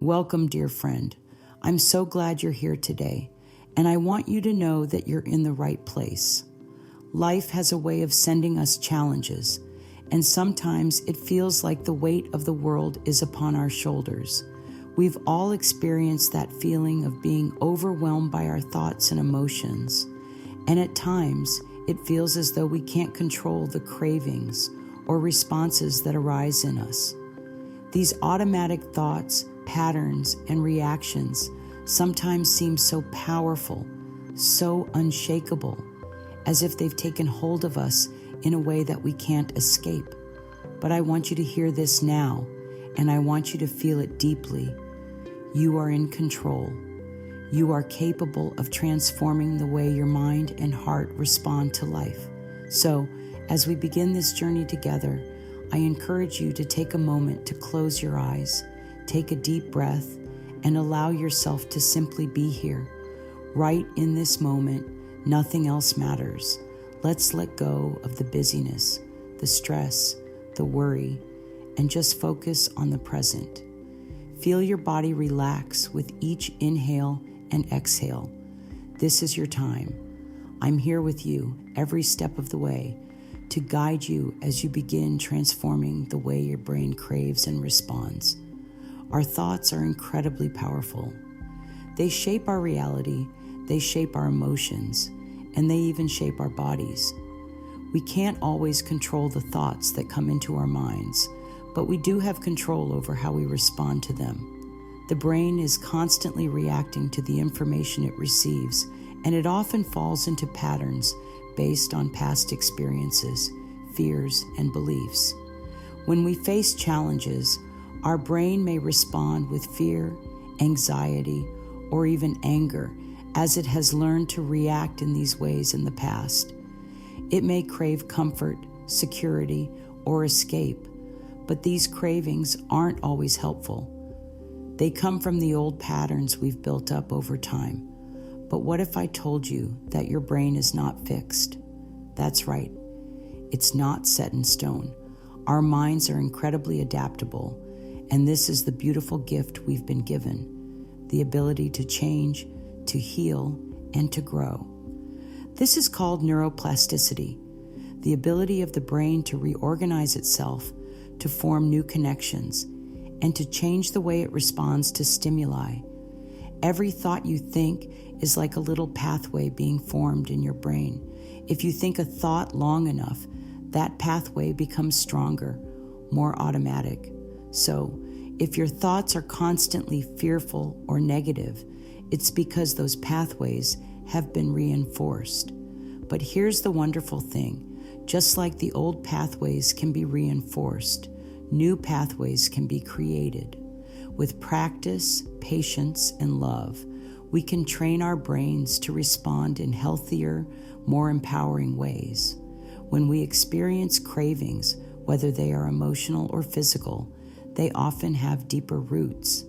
Welcome, dear friend. I'm so glad you're here today, and I want you to know that you're in the right place. Life has a way of sending us challenges, and sometimes it feels like the weight of the world is upon our shoulders. We've all experienced that feeling of being overwhelmed by our thoughts and emotions, and at times it feels as though we can't control the cravings or responses that arise in us. These automatic thoughts, patterns, and reactions sometimes seem so powerful, so unshakable, as if they've taken hold of us in a way that we can't escape. But I want you to hear this now, and I want you to feel it deeply. You are in control. You are capable of transforming the way your mind and heart respond to life. So, as we begin this journey together, I encourage you to take a moment to close your eyes, take a deep breath, and allow yourself to simply be here. Right in this moment, nothing else matters. Let's let go of the busyness, the stress, the worry, and just focus on the present. Feel your body relax with each inhale and exhale. This is your time. I'm here with you every step of the way to guide you as you begin transforming the way your brain craves and responds. Our thoughts are incredibly powerful. They shape our reality, they shape our emotions, and they even shape our bodies. We can't always control the thoughts that come into our minds, but we do have control over how we respond to them. The brain is constantly reacting to the information it receives, and it often falls into patterns based on past experiences, fears, and beliefs. When we face challenges, our brain may respond with fear, anxiety, or even anger, as it has learned to react in these ways in the past. It may crave comfort, security, or escape, but these cravings aren't always helpful. They come from the old patterns we've built up over time. But what if I told you that your brain is not fixed? That's right. It's not set in stone. Our minds are incredibly adaptable, and this is the beautiful gift we've been given, the ability to change, to heal, and to grow. This is called neuroplasticity, the ability of the brain to reorganize itself, to form new connections, and to change the way it responds to stimuli. Every thought you think is like a little pathway being formed in your brain. If you think a thought long enough, that pathway becomes stronger, more automatic. So, if your thoughts are constantly fearful or negative, it's because those pathways have been reinforced. But here's the wonderful thing. Just like the old pathways can be reinforced, new pathways can be created. With practice, patience, and love, we can train our brains to respond in healthier, more empowering ways. When we experience cravings, whether they are emotional or physical, they often have deeper roots.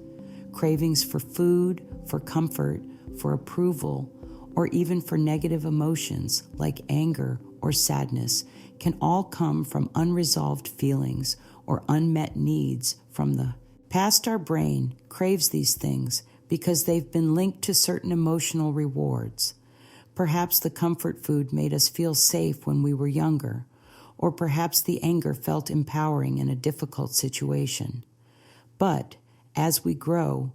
Cravings for food, for comfort, for approval, or even for negative emotions like anger or sadness can all come from unresolved feelings or unmet needs from the past. Our brain craves these things because they've been linked to certain emotional rewards. Perhaps the comfort food made us feel safe when we were younger, or perhaps the anger felt empowering in a difficult situation. But as we grow,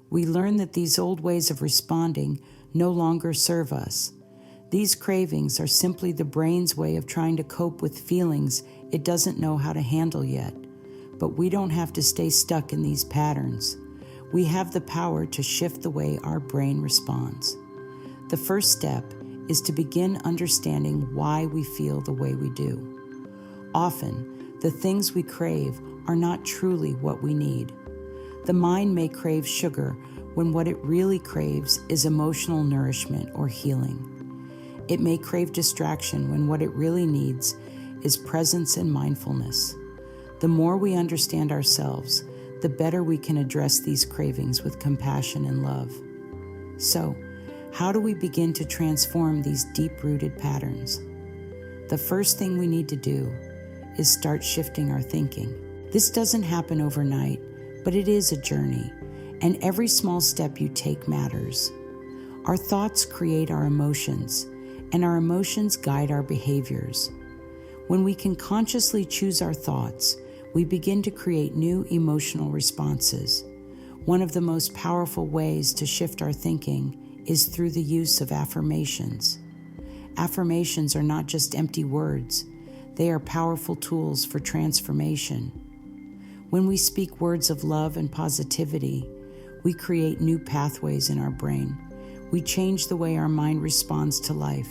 we learn that these old ways of responding no longer serve us. These cravings are simply the brain's way of trying to cope with feelings it doesn't know how to handle yet. But we don't have to stay stuck in these patterns. We have the power to shift the way our brain responds. The first step is to begin understanding why we feel the way we do. Often, the things we crave are not truly what we need. The mind may crave sugar when what it really craves is emotional nourishment or healing. It may crave distraction when what it really needs is presence and mindfulness. The more we understand ourselves, the better we can address these cravings with compassion and love. So, how do we begin to transform these deep-rooted patterns? The first thing we need to do is start shifting our thinking. This doesn't happen overnight, but it is a journey, and every small step you take matters. Our thoughts create our emotions, and our emotions guide our behaviors. When we can consciously choose our thoughts, we begin to create new emotional responses. One of the most powerful ways to shift our thinking is through the use of affirmations. Affirmations are not just empty words, they are powerful tools for transformation. When we speak words of love and positivity, we create new pathways in our brain. We change the way our mind responds to life.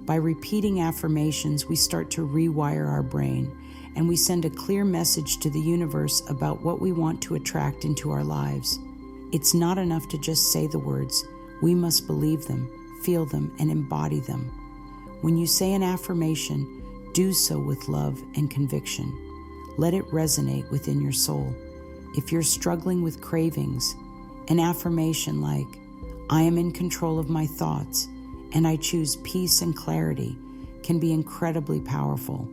By repeating affirmations, we start to rewire our brain, and we send a clear message to the universe about what we want to attract into our lives. It's not enough to just say the words. We must believe them, feel them, and embody them. When you say an affirmation, do so with love and conviction. Let it resonate within your soul. If you're struggling with cravings, an affirmation like, I am in control of my thoughts, and I choose peace and clarity, can be incredibly powerful.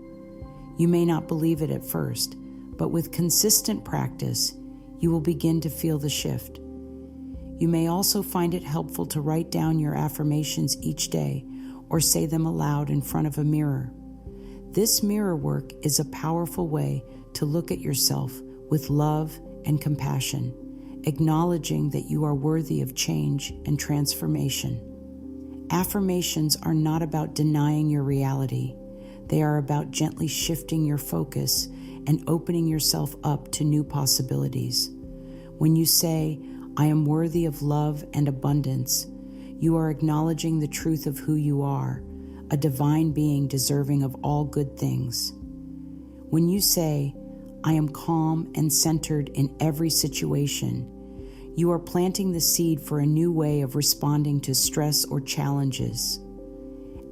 You may not believe it at first, but with consistent practice, you will begin to feel the shift. You may also find it helpful to write down your affirmations each day or say them aloud in front of a mirror. This mirror work is a powerful way to look at yourself with love and compassion, acknowledging that you are worthy of change and transformation. Affirmations are not about denying your reality. They are about gently shifting your focus and opening yourself up to new possibilities. When you say, I am worthy of love and abundance, you are acknowledging the truth of who you are, a divine being deserving of all good things. When you say, I am calm and centered in every situation, you are planting the seed for a new way of responding to stress or challenges.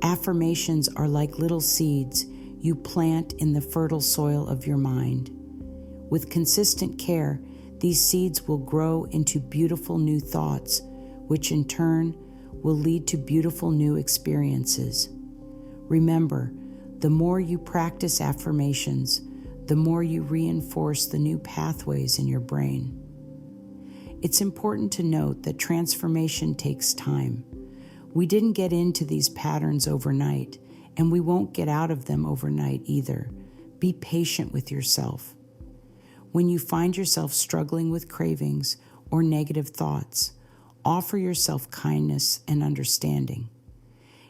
Affirmations are like little seeds you plant in the fertile soil of your mind. With consistent care, these seeds will grow into beautiful new thoughts, which in turn will lead to beautiful new experiences. Remember, the more you practice affirmations, the more you reinforce the new pathways in your brain. It's important to note that transformation takes time. We didn't get into these patterns overnight, and we won't get out of them overnight either. Be patient with yourself. When you find yourself struggling with cravings or negative thoughts, offer yourself kindness and understanding.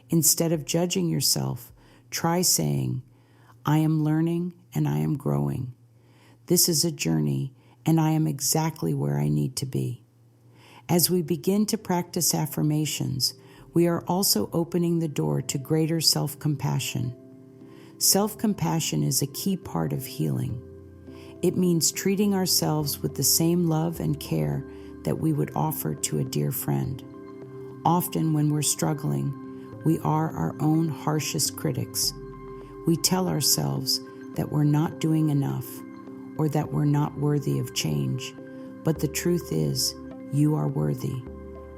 Instead of judging yourself, try saying, I am learning and I am growing. This is a journey, and I am exactly where I need to be. As we begin to practice affirmations, we are also opening the door to greater self-compassion. Self-compassion is a key part of healing. It means treating ourselves with the same love and care that we would offer to a dear friend. Often when we're struggling, we are our own harshest critics. We tell ourselves that we're not doing enough or that we're not worthy of change. But the truth is, you are worthy.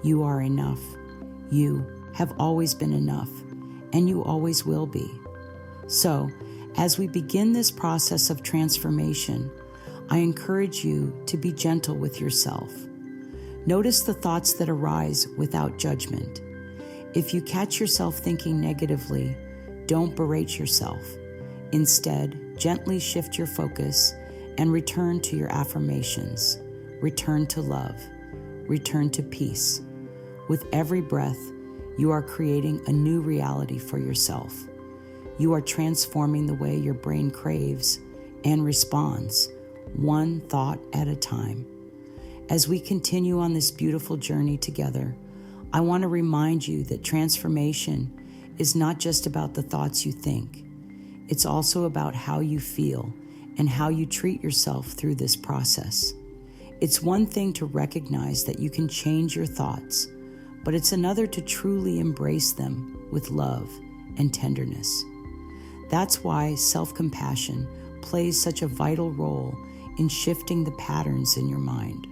You are enough. You have always been enough, and you always will be. So, as we begin this process of transformation, I encourage you to be gentle with yourself. Notice the thoughts that arise without judgment. If you catch yourself thinking negatively, don't berate yourself. Instead, gently shift your focus and return to your affirmations. Return to love. Return to peace. With every breath, you are creating a new reality for yourself. You are transforming the way your brain craves and responds, one thought at a time. As we continue on this beautiful journey together, I want to remind you that transformation is not just about the thoughts you think. It's also about how you feel and how you treat yourself through this process. It's one thing to recognize that you can change your thoughts, but it's another to truly embrace them with love and tenderness. That's why self-compassion plays such a vital role in shifting the patterns in your mind.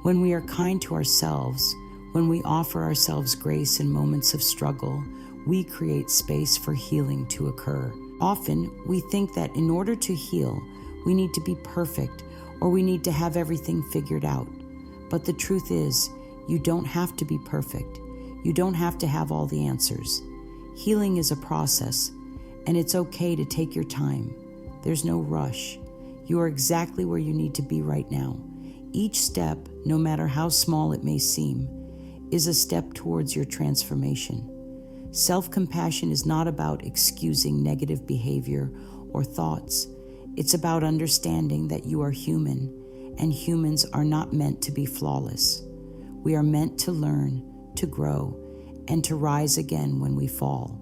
When we are kind to ourselves, when we offer ourselves grace in moments of struggle, we create space for healing to occur. Often, we think that in order to heal, we need to be perfect or we need to have everything figured out. But the truth is, you don't have to be perfect. You don't have to have all the answers. Healing is a process, and it's okay to take your time. There's no rush. You are exactly where you need to be right now. Each step, no matter how small it may seem, is a step towards your transformation. Self-compassion is not about excusing negative behavior or thoughts. It's about understanding that you are human, and humans are not meant to be flawless. We are meant to learn, to grow, and to rise again when we fall.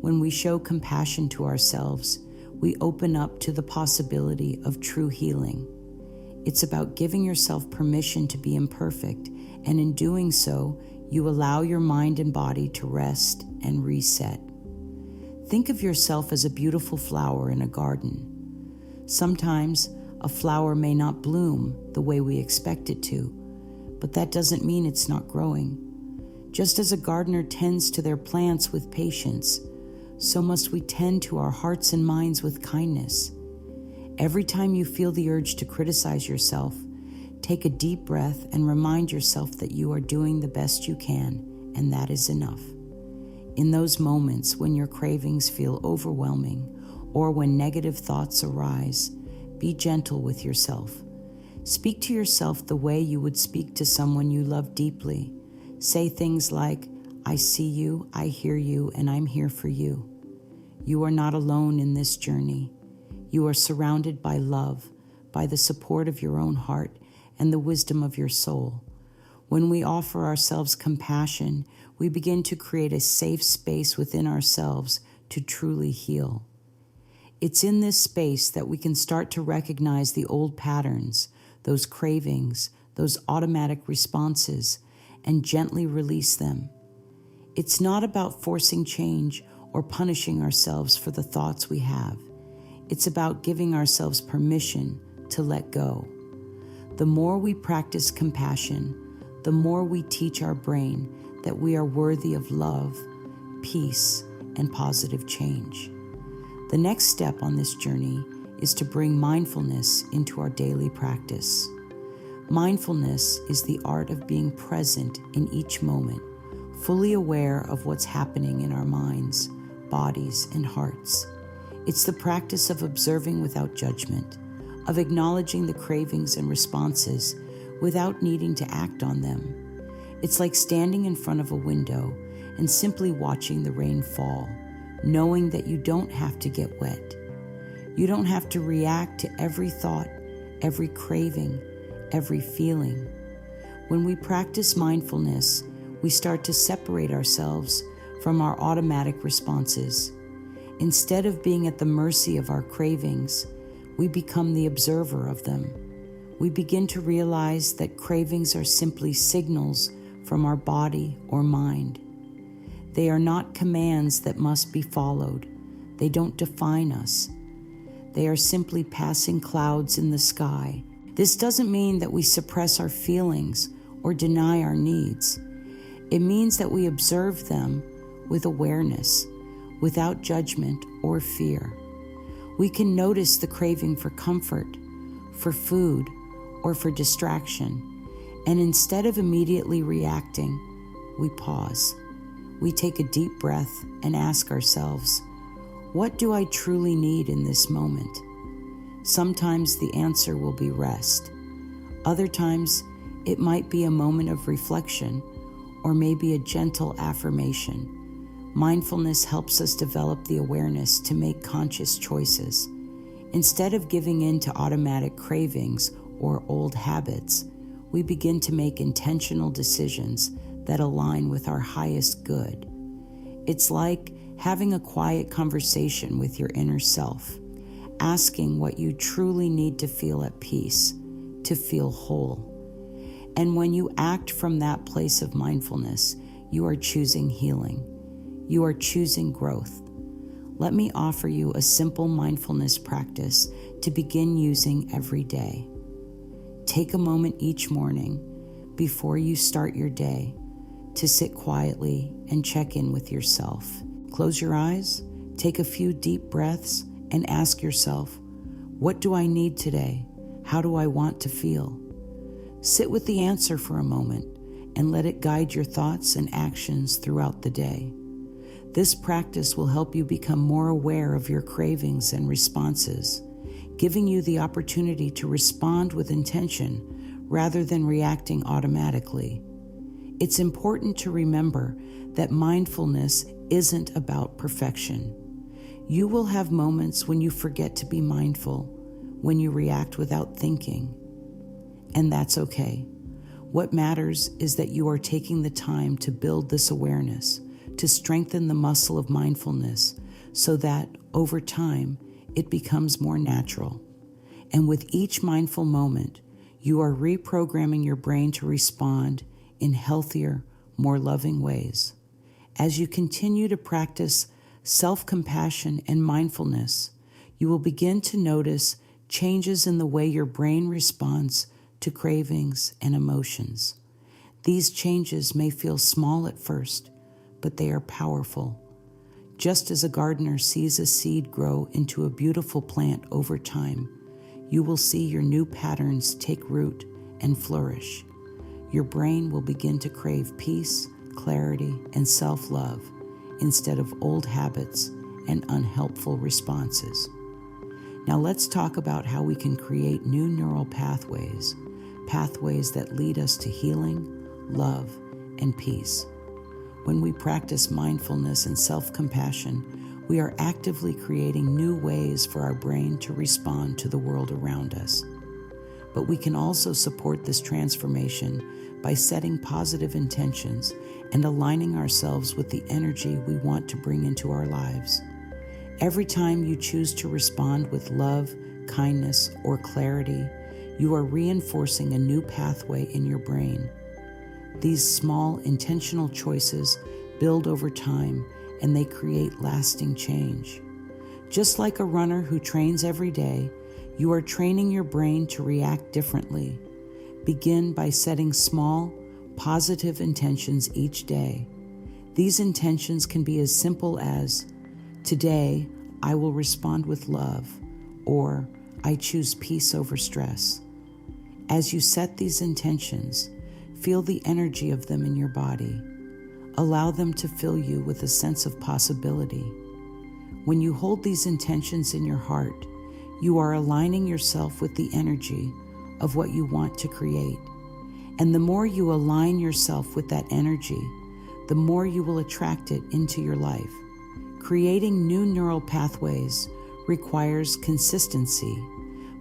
When we show compassion to ourselves, we open up to the possibility of true healing. It's about giving yourself permission to be imperfect, and in doing so, you allow your mind and body to rest and reset. Think of yourself as a beautiful flower in a garden. Sometimes a flower may not bloom the way we expect it to, but that doesn't mean it's not growing. Just as a gardener tends to their plants with patience, so must we tend to our hearts and minds with kindness. Every time you feel the urge to criticize yourself, take a deep breath and remind yourself that you are doing the best you can, and that is enough. In those moments when your cravings feel overwhelming or when negative thoughts arise, be gentle with yourself. Speak to yourself the way you would speak to someone you love deeply. Say things like, "I see you, I hear you, and I'm here for you." You are not alone in this journey. You are surrounded by love, by the support of your own heart, and the wisdom of your soul. When we offer ourselves compassion, we begin to create a safe space within ourselves to truly heal. It's in this space that we can start to recognize the old patterns, those cravings, those automatic responses, and gently release them. It's not about forcing change or punishing ourselves for the thoughts we have. It's about giving ourselves permission to let go. The more we practice compassion, the more we teach our brain that we are worthy of love, peace, and positive change. The next step on this journey is to bring mindfulness into our daily practice. Mindfulness is the art of being present in each moment, fully aware of what's happening in our minds, bodies, and hearts. It's the practice of observing without judgment, of acknowledging the cravings and responses without needing to act on them. It's like standing in front of a window and simply watching the rain fall, knowing that you don't have to get wet. You don't have to react to every thought, every craving, every feeling. When we practice mindfulness, we start to separate ourselves from our automatic responses. Instead of being at the mercy of our cravings, we become the observer of them. We begin to realize that cravings are simply signals from our body or mind. They are not commands that must be followed. They don't define us. They are simply passing clouds in the sky. This doesn't mean that we suppress our feelings or deny our needs. It means that we observe them with awareness, without judgment or fear. We can notice the craving for comfort, for food, or for distraction, and instead of immediately reacting, we pause. We take a deep breath and ask ourselves, what do I truly need in this moment? Sometimes the answer will be rest. Other times, it might be a moment of reflection or maybe a gentle affirmation. Mindfulness helps us develop the awareness to make conscious choices. Instead of giving in to automatic cravings or old habits, we begin to make intentional decisions that align with our highest good. It's like having a quiet conversation with your inner self, asking what you truly need to feel at peace, to feel whole. And when you act from that place of mindfulness, you are choosing healing. You are choosing growth. Let me offer you a simple mindfulness practice to begin using every day. Take a moment each morning before you start your day to sit quietly and check in with yourself. Close your eyes, take a few deep breaths, and ask yourself, what do I need today? How do I want to feel? Sit with the answer for a moment and let it guide your thoughts and actions throughout the day. This practice will help you become more aware of your cravings and responses, giving you the opportunity to respond with intention rather than reacting automatically. It's important to remember that mindfulness isn't about perfection. You will have moments when you forget to be mindful, when you react without thinking, and that's okay. What matters is that you are taking the time to build this awareness, to strengthen the muscle of mindfulness so that, over time, it becomes more natural. And with each mindful moment, you are reprogramming your brain to respond in healthier, more loving ways. As you continue to practice self-compassion and mindfulness, you will begin to notice changes in the way your brain responds to cravings and emotions. These changes may feel small at first, but they are powerful. Just as a gardener sees a seed grow into a beautiful plant over time, you will see your new patterns take root and flourish. Your brain will begin to crave peace, clarity, and self-love instead of old habits and unhelpful responses. Now let's talk about how we can create new neural pathways that lead us to healing, love, and peace. When we practice mindfulness and self-compassion, we are actively creating new ways for our brain to respond to the world around us. But we can also support this transformation by setting positive intentions and aligning ourselves with the energy we want to bring into our lives. Every time you choose to respond with love, kindness, or clarity, you are reinforcing a new pathway in your brain. These small, intentional choices build over time, and they create lasting change. Just like a runner who trains every day, you are training your brain to react differently. Begin by setting small, positive intentions each day. These intentions can be as simple as, "Today, I will respond with love," or "I choose peace over stress." As you set these intentions, feel the energy of them in your body. Allow them to fill you with a sense of possibility. When you hold these intentions in your heart, you are aligning yourself with the energy of what you want to create. And the more you align yourself with that energy, the more you will attract it into your life. Creating new neural pathways requires consistency,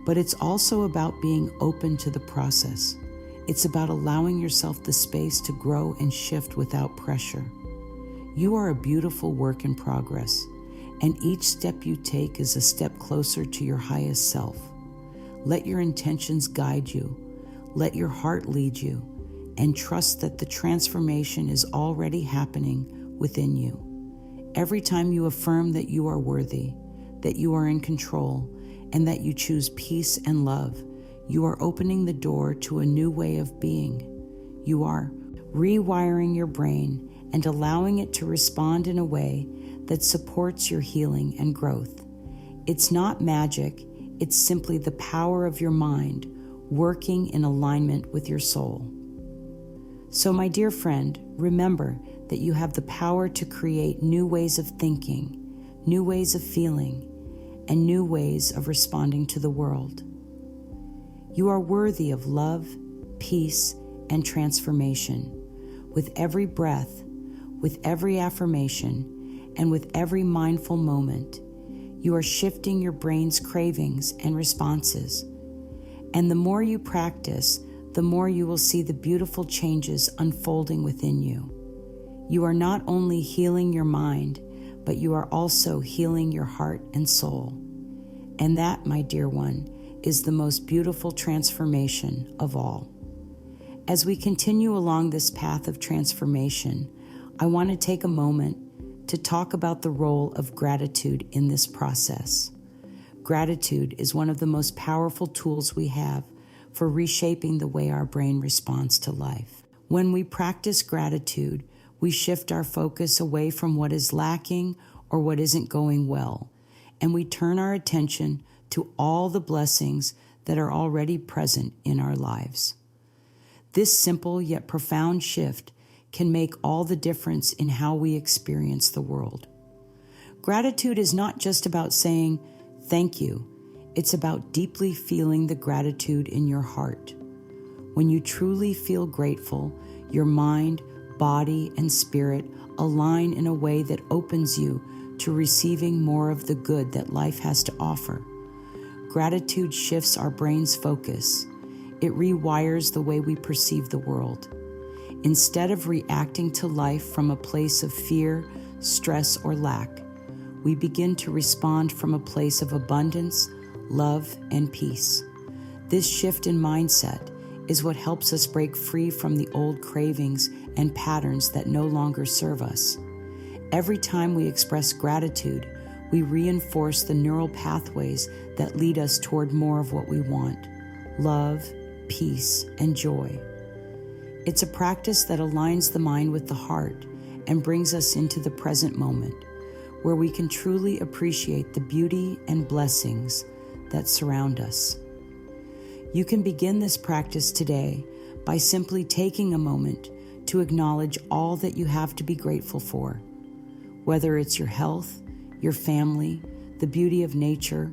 but it's also about being open to the process. It's about allowing yourself the space to grow and shift without pressure. You are a beautiful work in progress, and each step you take is a step closer to your highest self. Let your intentions guide you, let your heart lead you, and trust that the transformation is already happening within you. Every time you affirm that you are worthy, that you are in control, and that you choose peace and love, you are opening the door to a new way of being. You are rewiring your brain and allowing it to respond in a way that supports your healing and growth. It's not magic, it's simply the power of your mind working in alignment with your soul. So, my dear friend, remember that you have the power to create new ways of thinking, new ways of feeling, and new ways of responding to the world. You are worthy of love, peace, and transformation. With every breath, with every affirmation, and with every mindful moment, you are shifting your brain's cravings and responses. And the more you practice, the more you will see the beautiful changes unfolding within you. You are not only healing your mind, but you are also healing your heart and soul. And that, my dear one, is the most beautiful transformation of all. As we continue along this path of transformation, I want to take a moment to talk about the role of gratitude in this process. Gratitude is one of the most powerful tools we have for reshaping the way our brain responds to life. When we practice gratitude, we shift our focus away from what is lacking or what isn't going well, and we turn our attention to all the blessings that are already present in our lives. This simple yet profound shift can make all the difference in how we experience the world. Gratitude is not just about saying thank you. It's about deeply feeling the gratitude in your heart. When you truly feel grateful, your mind, body, and spirit align in a way that opens you to receiving more of the good that life has to offer. Gratitude shifts our brain's focus. It rewires the way we perceive the world. Instead of reacting to life from a place of fear, stress, or lack, we begin to respond from a place of abundance, love, and peace. This shift in mindset is what helps us break free from the old cravings and patterns that no longer serve us. Every time we express gratitude, we reinforce the neural pathways that lead us toward more of what we want: love, peace, and joy. It's a practice that aligns the mind with the heart and brings us into the present moment, where we can truly appreciate the beauty and blessings that surround us. You can begin this practice today by simply taking a moment to acknowledge all that you have to be grateful for, whether it's your health, your family, the beauty of nature,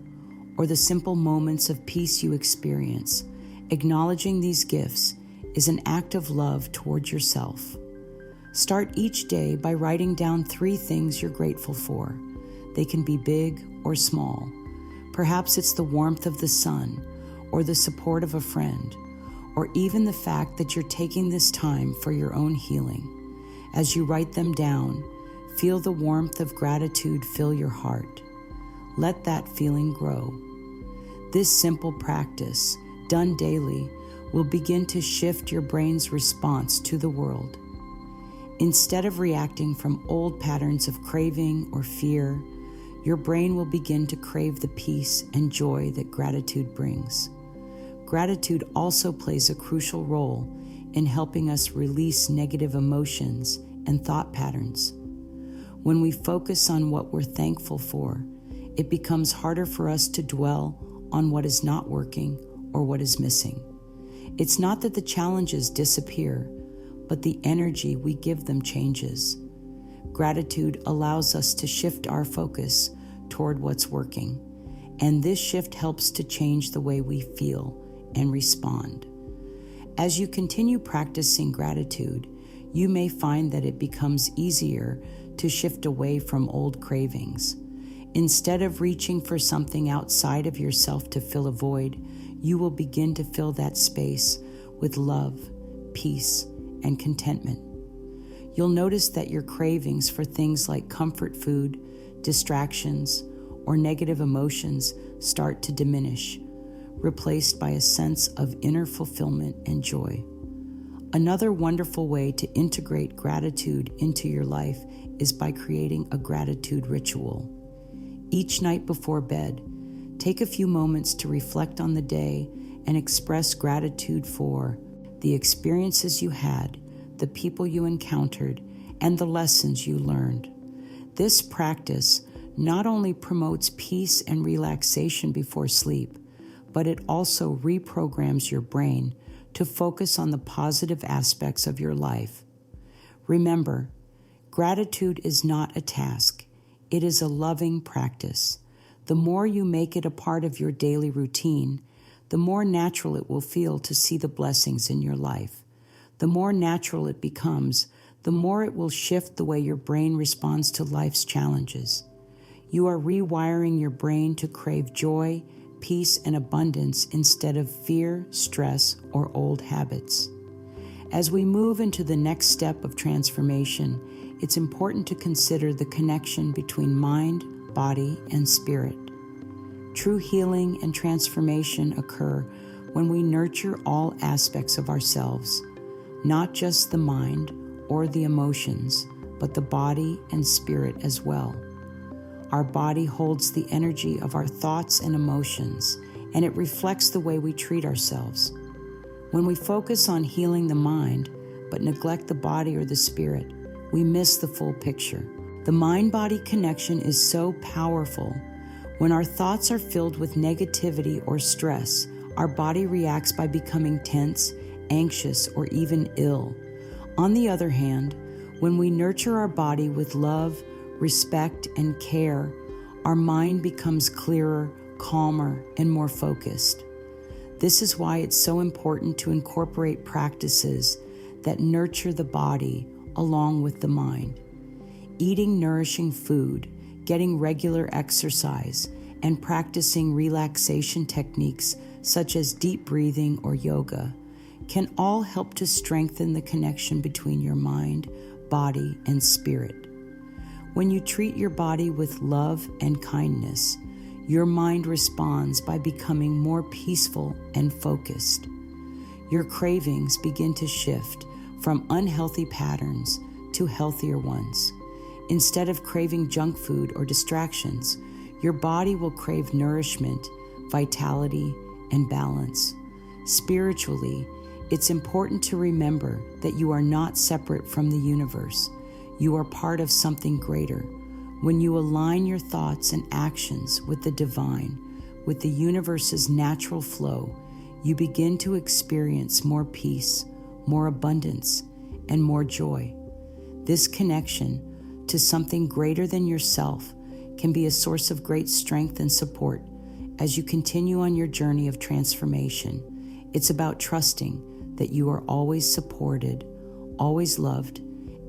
or the simple moments of peace you experience. Acknowledging these gifts is an act of love towards yourself. Start each day by writing down 3 things you're grateful for. They can be big or small. Perhaps it's the warmth of the sun, or the support of a friend, or even the fact that you're taking this time for your own healing. As you write them down, feel the warmth of gratitude fill your heart. Let that feeling grow. This simple practice, done daily, will begin to shift your brain's response to the world. Instead of reacting from old patterns of craving or fear, your brain will begin to crave the peace and joy that gratitude brings. Gratitude also plays a crucial role in helping us release negative emotions and thought patterns. When we focus on what we're thankful for, it becomes harder for us to dwell on what is not working or what is missing. It's not that the challenges disappear, but the energy we give them changes. Gratitude allows us to shift our focus toward what's working, and this shift helps to change the way we feel and respond. As you continue practicing gratitude, you may find that it becomes easier to shift away from old cravings. Instead of reaching for something outside of yourself to fill a void, you will begin to fill that space with love, peace, and contentment. You'll notice that your cravings for things like comfort food, distractions, or negative emotions start to diminish, replaced by a sense of inner fulfillment and joy. Another wonderful way to integrate gratitude into your life is by creating a gratitude ritual. Each night before bed, take a few moments to reflect on the day and express gratitude for the experiences you had, the people you encountered, and the lessons you learned. This practice not only promotes peace and relaxation before sleep, but it also reprograms your brain to focus on the positive aspects of your life. Remember, gratitude is not a task. It is a loving practice. The more you make it a part of your daily routine, the more natural it will feel to see the blessings in your life. The more natural it becomes, the more it will shift the way your brain responds to life's challenges. You are rewiring your brain to crave joy, peace, and abundance instead of fear, stress, or old habits. As we move into the next step of transformation, it's important to consider the connection between mind, body, and spirit. True healing and transformation occur when we nurture all aspects of ourselves, not just the mind or the emotions, but the body and spirit as well. Our body holds the energy of our thoughts and emotions, and it reflects the way we treat ourselves. When we focus on healing the mind, but neglect the body or the spirit, we miss the full picture. The mind-body connection is so powerful. When our thoughts are filled with negativity or stress, our body reacts by becoming tense anxious, or even ill. On the other hand, when we nurture our body with love, respect, and care, our mind becomes clearer, calmer, and more focused. This is why it's so important to incorporate practices that nurture the body along with the mind. Eating nourishing food, getting regular exercise, and practicing relaxation techniques such as deep breathing or yoga can all help to strengthen the connection between your mind, body, and spirit. When you treat your body with love and kindness, your mind responds by becoming more peaceful and focused. Your cravings begin to shift from unhealthy patterns to healthier ones. Instead of craving junk food or distractions, your body will crave nourishment, vitality, and balance. Spiritually, it's important to remember that you are not separate from the universe. You are part of something greater. When you align your thoughts and actions with the divine, with the universe's natural flow, you begin to experience more peace, more abundance, and more joy. This connection to something greater than yourself can be a source of great strength and support as you continue on your journey of transformation. It's about trusting that you are always supported, always loved,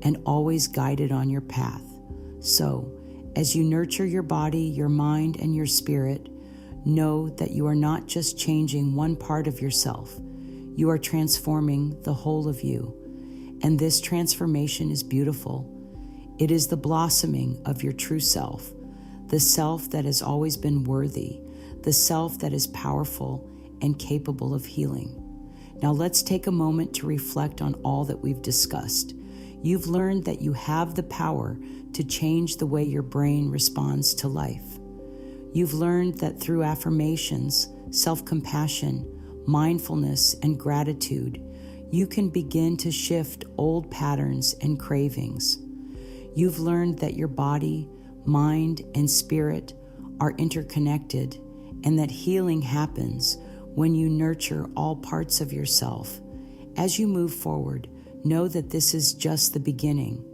and always guided on your path. So, as you nurture your body, your mind, and your spirit, know that you are not just changing one part of yourself. You are transforming the whole of you. And this transformation is beautiful. It is the blossoming of your true self, the self that has always been worthy, the self that is powerful and capable of healing. Now let's take a moment to reflect on all that we've discussed. You've learned that you have the power to change the way your brain responds to life. You've learned that through affirmations, self-compassion, mindfulness, and gratitude, you can begin to shift old patterns and cravings. You've learned that your body, mind, and spirit are interconnected, and that healing happens when you nurture all parts of yourself. As you move forward, know that this is just the beginning.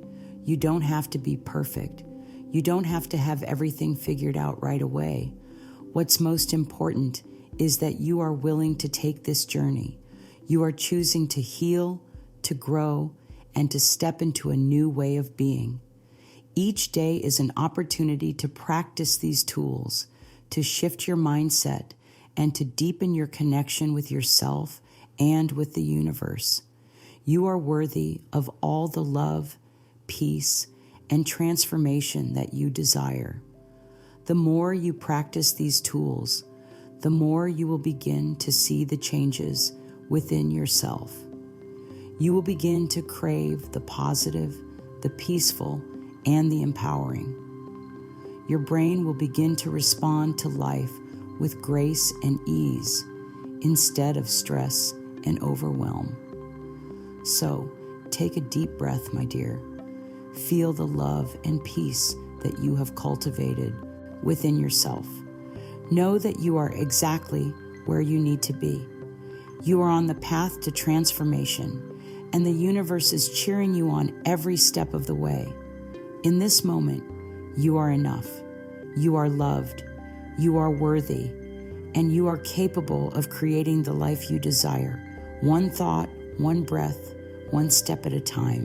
You don't have to be perfect. You don't have to have everything figured out right away. What's most important is that you are willing to take this journey. You are choosing to heal, to grow, and to step into a new way of being. Each day is an opportunity to practice these tools, to shift your mindset, and to deepen your connection with yourself and with the universe. You are worthy of all the love, peace, and transformation that you desire. The more you practice these tools, the more you will begin to see the changes within yourself. You will begin to crave the positive, the peaceful, and the empowering. Your brain will begin to respond to life with grace and ease instead of stress and overwhelm. So, take a deep breath, my dear. Feel the love and peace that you have cultivated within yourself. Know that you are exactly where you need to be. You are on the path to transformation, and the universe is cheering you on every step of the way. In this moment, you are enough. You are loved. You are worthy, and you are capable of creating the life you desire, one thought, one breath, one step at a time.